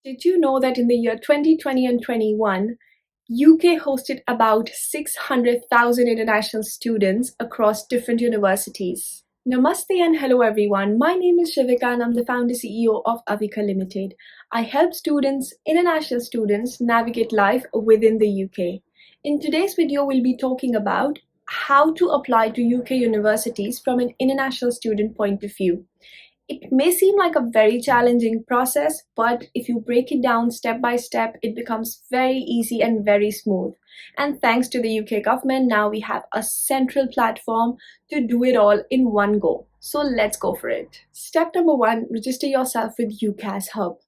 Did you know that in the year 2020 and 21, UK hosted about 600,000 international students across different universities? Namaste and hello everyone. My name is Shivika and I'm the founder CEO of AVIKA Limited. I help students, international students, navigate life within the UK. In today's video, we'll be talking about how to apply to UK universities from an international student point of view. It may seem like a very challenging process, but if you break it down step by step, it becomes very easy and very smooth. And thanks to the UK government, now we have a central platform to do it all in one go. So let's go for it. Step number 1, register yourself with UCAS Hub.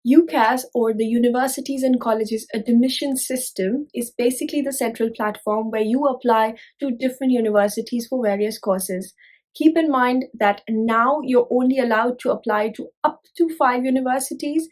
UCAS, or the Universities and Colleges Admission System, is basically the central platform where you apply to different universities for various courses. Keep in mind that now you're only allowed to apply to up to 5 universities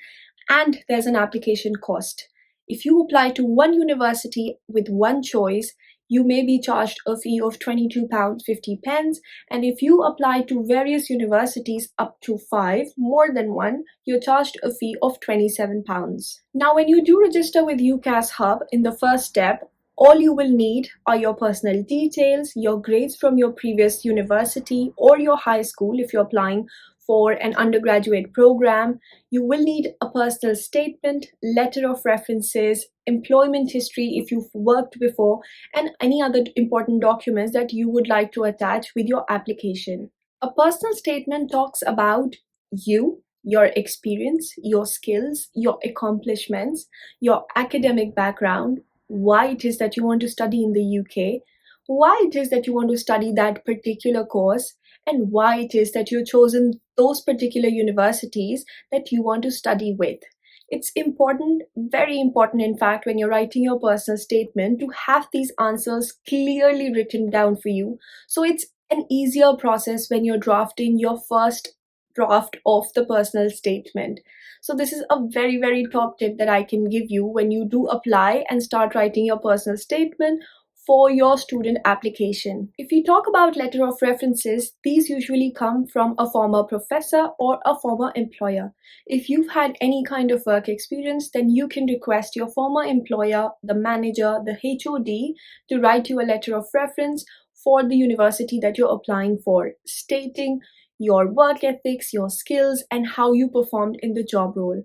and there's an application cost. If you apply to one university with one choice, you may be charged a fee of £22.50, and if you apply to various universities up to 5, more than one, you're charged a fee of £27. Now, when you do register with UCAS Hub in the first step, all you will need are your personal details, your grades from your previous university or your high school if you're applying for an undergraduate program. You will need a personal statement, letter of references, employment history if you've worked before, and any other important documents that you would like to attach with your application. A personal statement talks about you, your experience, your skills, your accomplishments, your academic background, why it is that you want to study in the UK, why it is that you want to study that particular course, and why it is that you've chosen those particular universities that you want to study with. It's important, very important in fact, when you're writing your personal statement to have these answers clearly written down for you. So it's an easier process when you're drafting your first draft of the personal statement. So this is a very, very top tip that I can give you when you do apply and start writing your personal statement for your student application. If we talk about letter of references, these usually come from a former professor or a former employer. If you've had any kind of work experience, then you can request your former employer, the manager, the HOD to write you a letter of reference for the university that you're applying for, stating your work ethics, your skills, and how you performed in the job role.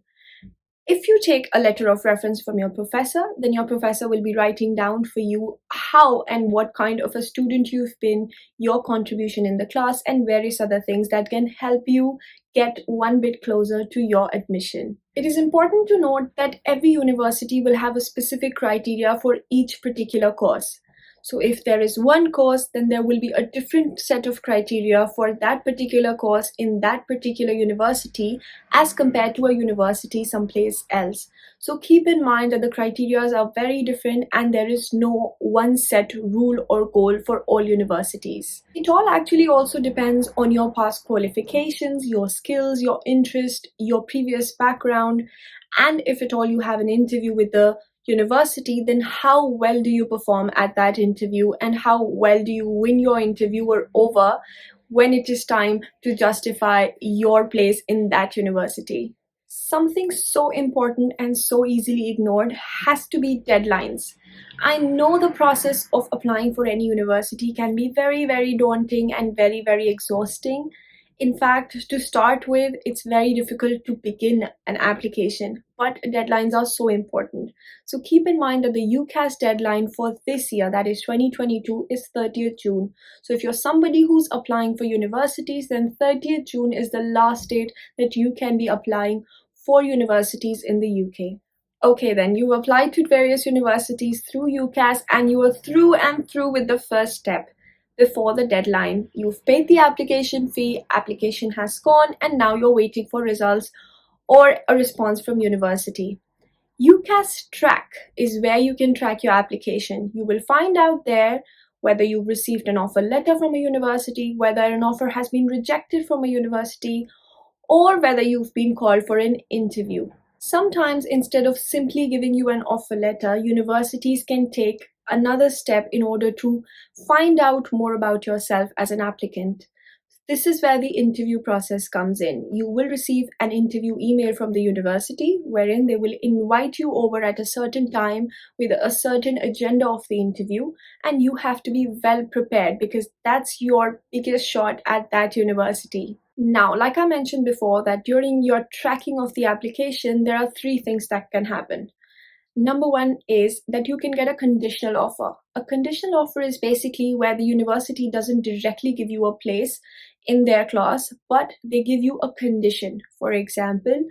If you take a letter of reference from your professor, then your professor will be writing down for you how and what kind of a student you've been, your contribution in the class, and various other things that can help you get one bit closer to your admission. It is important to note that every university will have a specific criteria for each particular course. So if there is one course, then there will be a different set of criteria for that particular course in that particular university as compared to a university someplace else. So keep in mind that the criteria are very different and there is no one set rule or goal for all universities. It all actually also depends on your past qualifications, your skills, your interest, your previous background, and if at all you have an interview with the university, then how well do you perform at that interview and how well do you win your interviewer over when it is time to justify your place in that university. Something so important and so easily ignored has to be deadlines. I know the process of applying for any university can be very, very daunting and very, very exhausting. In fact, to start with, it's very difficult to begin an application, but deadlines are so important. So keep in mind that the UCAS deadline for this year, that is 2022, is 30th June. So if you're somebody who's applying for universities, then 30th June is the last date that you can be applying for universities in the UK. Okay, then you've applied to various universities through UCAS and you are through and through with the first step. Before the deadline, you've paid the application fee, application has gone, and now you're waiting for results or a response from university. UCAS Track is where you can track your application. You will find out there whether you've received an offer letter from a university, whether an offer has been rejected from a university, or whether you've been called for an interview. Sometimes, instead of simply giving you an offer letter, universities can take another step in order to find out more about yourself as an applicant. This is where the interview process comes in. You will receive an interview email from the university wherein they will invite you over at a certain time with a certain agenda of the interview, and you have to be well prepared because that's your biggest shot at that university. Now, like I mentioned before, that during your tracking of the application, there are three things that can happen. Number one is that you can get a conditional offer. A conditional offer is basically where the university doesn't directly give you a place in their class, but they give you a condition. For example,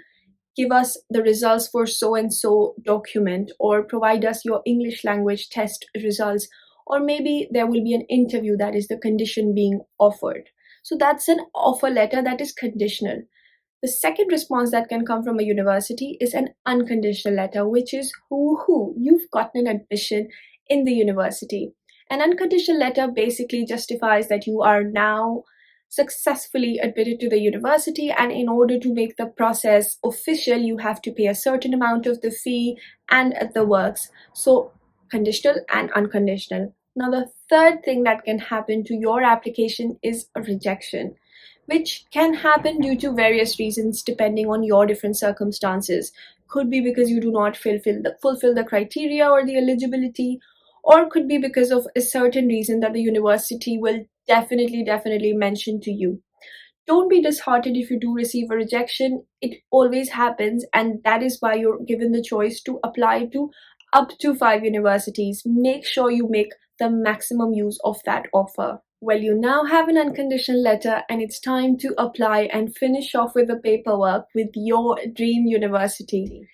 give us the results for so and so document, or provide us your English language test results, or maybe there will be an interview, that is the condition being offered. So that's an offer letter that is conditional. The second response that can come from a university is an unconditional letter, which is who you've gotten an admission in the university. An unconditional letter basically justifies that you are now successfully admitted to the university, and in order to make the process official, you have to pay a certain amount of the fee and the works. So conditional and unconditional. Now, the third thing that can happen to your application is a rejection, which can happen due to various reasons depending on your different circumstances. Could be because you do not fulfill the criteria or the eligibility, or could be because of a certain reason that the university will definitely mention to you. Don't be disheartened if you do receive a rejection. It always happens, and that is why you're given the choice to apply to up to 5 universities. Make sure you make the maximum use of that offer. Well, you now have an unconditional letter, and it's time to apply and finish off with the paperwork with your dream university.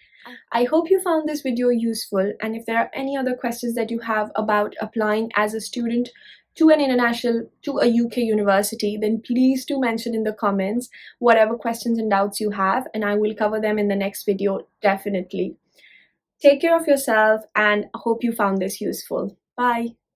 I hope you found this video useful, and if there are any other questions that you have about applying as a student to a UK university, then please do mention in the comments whatever questions and doubts you have, and I will cover them in the next video definitely. Take care of yourself, and hope you found this useful. Bye.